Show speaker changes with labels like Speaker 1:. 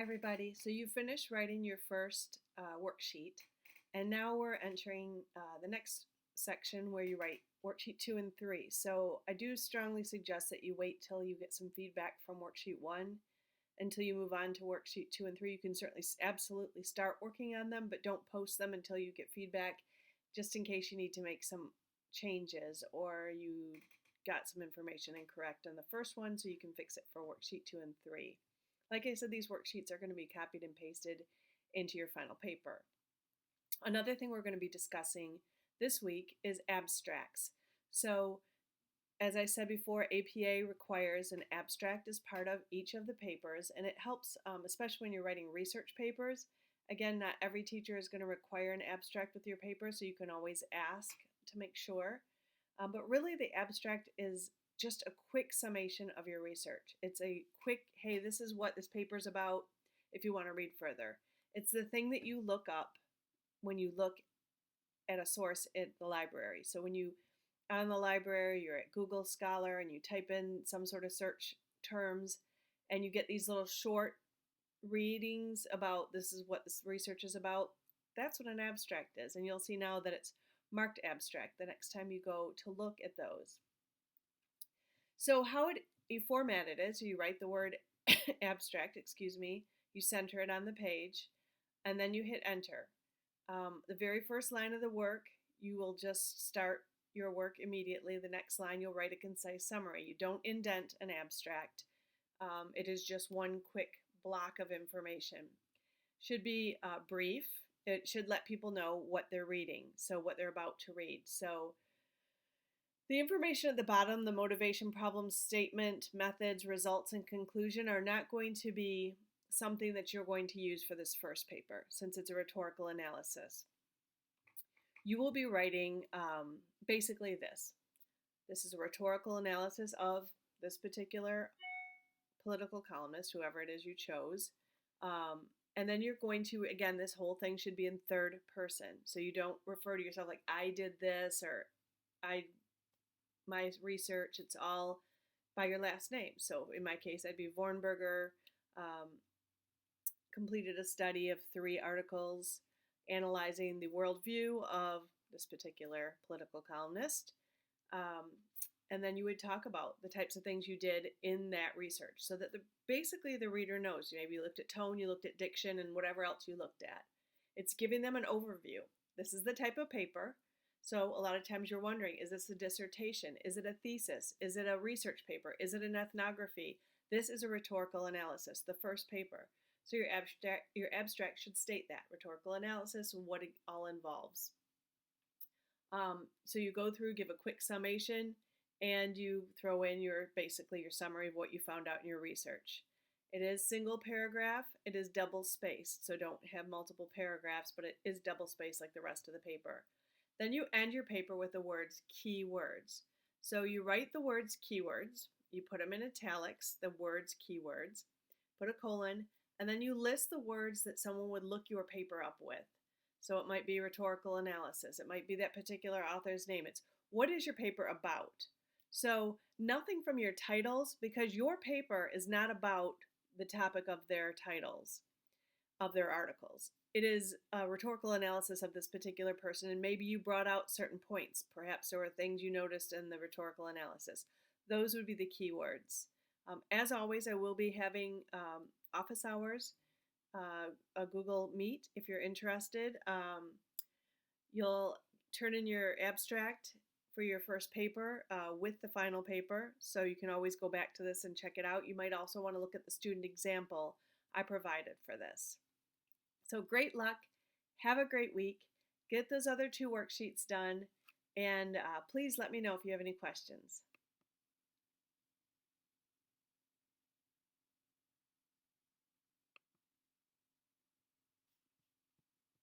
Speaker 1: Hi everybody. So you finished writing your first worksheet, and now we're entering the next section where you write worksheet 2 and 3. So I do strongly suggest that you wait till you get some feedback from worksheet 1 until you move on to worksheet 2 and 3. You can certainly absolutely start working on them, but don't post them until you get feedback, just in case you need to make some changes or you got some information incorrect on the first one, so you can fix it for worksheet 2 and 3. Like I said, these worksheets are going to be copied and pasted into your final paper. Another thing we're going to be discussing this week is abstracts. So, as I said before, APA requires an abstract as part of each of the papers, and it helps, especially when you're writing research papers. Again, not every teacher is going to require an abstract with your paper, so you can always ask to make sure. But really, the abstract is just a quick summation of your research. It's a quick, hey, this is what this paper's about if you want to read further. It's the thing that you look up when you look at a source at the library. So when you on the library, you're at Google Scholar and you type in some sort of search terms and you get these little short readings about this is what this research is about. That's what an abstract is. And you'll see now that it's marked abstract the next time you go to look at those. So how you format it is you write the word abstract, you center it on the page, and then you hit enter. The very first line of the work, you will just start your work immediately. The next line, you'll write a concise summary. You don't indent an abstract. It is just one quick block of information. Should be brief. It should let people know what they're reading, so what they're about to read. So the information at the bottom, the motivation, problem statement, methods, results, and conclusion are not going to be something that you're going to use for this first paper, since it's a rhetorical analysis. You will be writing basically this. This is a rhetorical analysis of this particular political columnist, whoever it is you chose. And then you're going to, again, this whole thing should be in third person. So you don't refer to yourself like, I did this, or my research, it's all by your last name. So in my case, I'd be Vornberger, completed a study of 3 articles analyzing the worldview of this particular political columnist. And then you would talk about the types of things you did in that research so that basically the reader knows. Maybe you looked at tone, you looked at diction, and whatever else you looked at. It's giving them an overview. This is the type of paper. So a lot of times you're wondering, is this a dissertation? Is it a thesis? Is it a research paper? Is it an ethnography? This is a rhetorical analysis, the first paper. So your abstract should state that, rhetorical analysis and what it all involves. So you go through, give a quick summation, and you throw in basically your summary of what you found out in your research. It is single paragraph, it is double spaced, so don't have multiple paragraphs, but it is double spaced like the rest of the paper. Then you end your paper with the words keywords. So you write the words keywords, you put them in italics, the words keywords, put a colon, and then you list the words that someone would look your paper up with. So it might be rhetorical analysis, it might be that particular author's name. It's what is your paper about? So nothing from your titles, because your paper is not about the topic of their titles, of their articles. It is a rhetorical analysis of this particular person, and maybe you brought out certain points. Perhaps there were things you noticed in the rhetorical analysis. Those would be the keywords. As always, I will be having office hours, a Google Meet if you're interested. You'll turn in your abstract for your first paper with the final paper, so you can always go back to this and check it out. You might also want to look at the student example I provided for this. So great luck, have a great week, get those other 2 worksheets done, and please let me know if you have any questions.